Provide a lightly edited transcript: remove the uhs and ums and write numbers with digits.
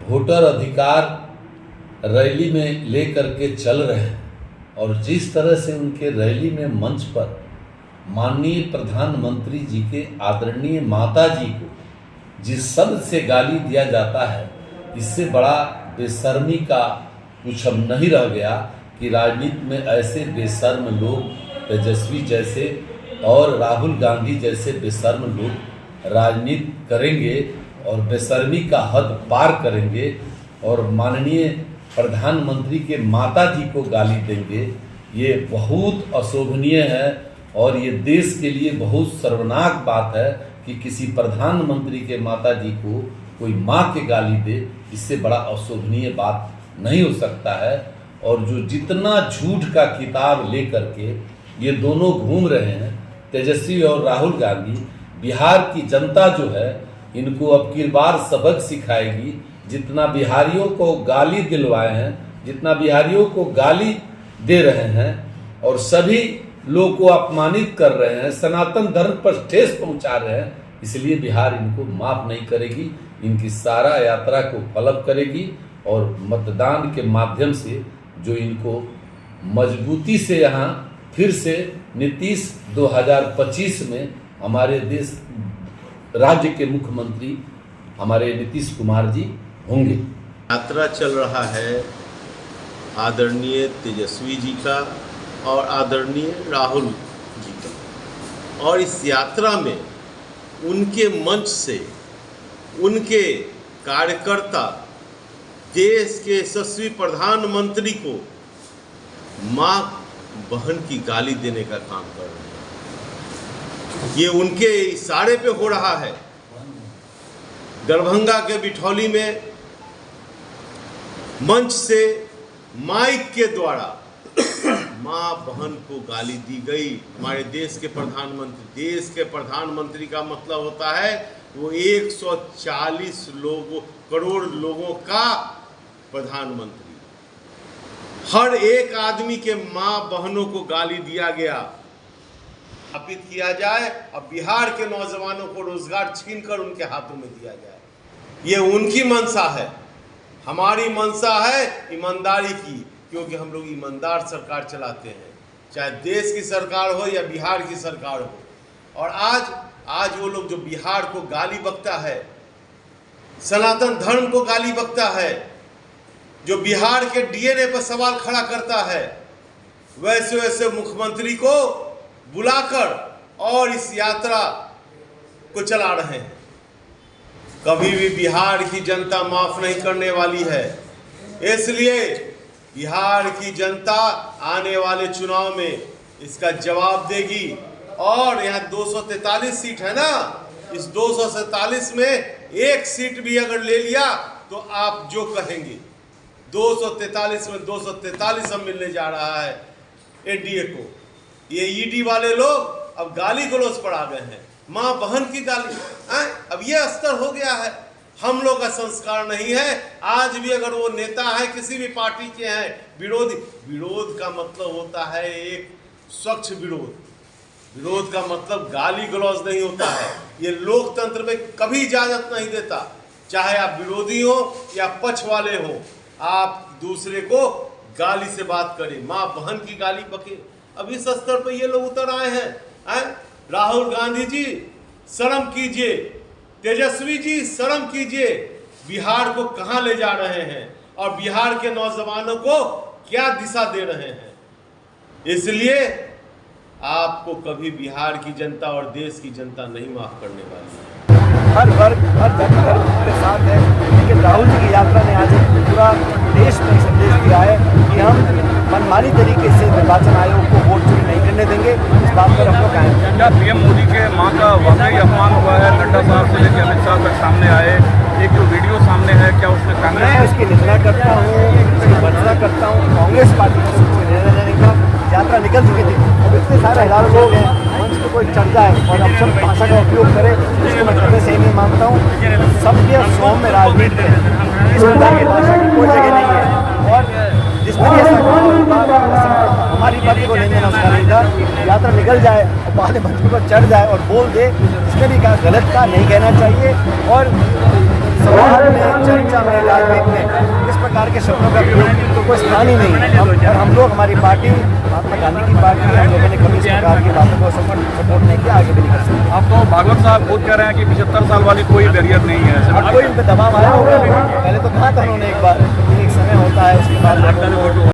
Voter अधिकार rally में लेकर के चल रहे हैं और जिस तरह से उनके रैली में मंच पर माननीय प्रधानमंत्री जी के आदरणीय माता जी को जिस शब्द से गाली दिया जाता है, इससे बड़ा बेशर्मी का कुछ अब नहीं रह गया कि राजनीति में ऐसे बेशर्म लोग, तेजस्वी जैसे और राहुल गांधी जैसे बेशर्म लोग राजनीति करेंगे और बेशर्मी का हद पार करेंगे और माननीय प्रधानमंत्री के माता जी को गाली देंगे। ये बहुत अशोभनीय है और ये देश के लिए बहुत शर्मनाक बात है कि किसी प्रधानमंत्री के माता जी को कोई माँ के गाली दे। इससे बड़ा अशोभनीय बात नहीं हो सकता है। और जो जितना झूठ का किताब लेकर के ये दोनों घूम रहे हैं, तेजस्वी और राहुल गांधी, बिहार की जनता जो है इनको अब की बार सबक सिखाएगी। जितना बिहारियों को गाली दिलवाए हैं, जितना बिहारियों को गाली दे रहे हैं और सभी लोग को अपमानित कर रहे हैं, सनातन धर्म पर ठेस पहुंचा रहे हैं, इसलिए बिहार इनको माफ नहीं करेगी। इनकी सारा यात्रा को फलब करेगी और मतदान के माध्यम से जो इनको मजबूती से यहाँ फिर से नीतीश 2025 में हमारे देश राज्य के मुख्यमंत्री हमारे नीतीश कुमार जी होंगे। यात्रा चल रहा है आदरणीय तेजस्वी जी का और आदरणीय राहुल जी का, और इस यात्रा में उनके मंच से उनके कार्यकर्ता देश के यशस्वी प्रधानमंत्री को मां बहन की गाली देने का काम कर रहे हैं। ये उनके इशारे पे हो रहा है। दरभंगा के बिठौली में मंच से माइक के द्वारा मां बहन को गाली दी गई। हमारे देश के प्रधानमंत्री का मतलब होता है वो 140 करोड़ लोगों का प्रधानमंत्री। हर एक आदमी के मां बहनों को गाली दिया गया, स्थापित किया जाए और बिहार के नौजवानों को रोजगार छीनकर उनके हाथों में दिया जाए। ये उनकी मंशा है। हमारी मंशा है ईमानदारी की, क्योंकि हम लोग ईमानदार सरकार चलाते हैं, चाहे देश की सरकार हो या बिहार की सरकार हो। और आज वो लोग जो बिहार को गाली बकता है, सनातन धर्म को गाली बकता है, जो बिहार के डीएनए पर सवाल खड़ा करता है, वैसे वैसे मुख्यमंत्री को बुलाकर और इस यात्रा को चला रहे हैं। कभी भी बिहार की जनता माफ नहीं करने वाली है। इसलिए बिहार की जनता आने वाले चुनाव में इसका जवाब देगी। और यहाँ 243 सीट है ना, इस 247 में एक सीट भी अगर ले लिया तो आप जो कहेंगे, 243 में 243 हम मिलने जा रहा है एनडीए को। ये ईडी वाले लोग अब गाली गलौज पर आ गए हैं, माँ बहन की गाली। अब ये स्तर हो गया है। हम लोग का संस्कार नहीं है। आज भी अगर वो नेता है, किसी भी पार्टी के हैं, विरोध का मतलब होता है एक स्वच्छ विरोध। विरोध का मतलब गाली गलौज नहीं होता है। ये लोकतंत्र में कभी इजाजत नहीं देता। चाहे आप विरोधी हो या पक्ष वाले हो, आप दूसरे को गाली से बात करें, माँ बहन की गाली बके। अब इस स्तर पर ये लोग उतर आए हैं। राहुल गांधी जी शर्म कीजिए, तेजस्वी जी शर्म कीजिए। बिहार को कहां ले जा रहे हैं और बिहार के नौजवानों को क्या दिशा दे रहे हैं। इसलिए आपको कभी बिहार की जनता और देश की जनता नहीं माफ करने वाली है। हर वर्ग हर धर्म के साथ है, लेकिन राहुल जी की यात्रा ने आज पूरा देश में संदेश दिया है कि हम मनमानी तरीके से निर्वाचन आयोग को वोट चोरी नहीं करने देंगे। इस बात पर हम लोग कायम हैं। क्या पीएम मोदी के मां का वाकई अपमान हुआ है? नड्डा साहब से लेकर अमित शाह तक सामने आए, एक जो वीडियो सामने है, क्या उसमें कांग्रेस? मैं उसकी निंदा करता हूँ, उसकी वंदना करता हूँ। कांग्रेस पार्टी को कोई निर्णय लेने का, यात्रा निकल चुकी थी। अब इतने सारे हजारों लोग हैं, मंच पर कोई चढ़ जाए और अपशब्द भाषा का उपयोग करे, इसको मैं कभी सही नहीं मानता हूँ। सबके सौम्य राजनीति में इस प्रकार की भाषा की कोई जगह नहीं है। और जिस पर हमारी पार्टी को नहीं देना उसका नहीं था। यात्रा निकल जाए और बाद में मंच पर चढ़ जाए और बोल दे, इसमें भी कहा गलत का नहीं कहना चाहिए। और संवाद में, चर्चा में, राजनीति में इस प्रकार के शब्दों का प्रयोग तो कोई स्थान ही नहीं है। और हम लोग, हमारी पार्टी महात्मा गांधी की पार्टी, हम लोगों ने कभी इस प्रकार की बातों को सपोर्ट नहीं किया, आगे भी नहीं कर सकते। अब तो भागवत साहब खुद कह रहे हैं कि 75 साल वाली कोई बैरियर नहीं है। अब कोई उन पर दबाव आया होगा, पहले तो कहा था उन्होंने एक बार, एक समय होता है उसके बाद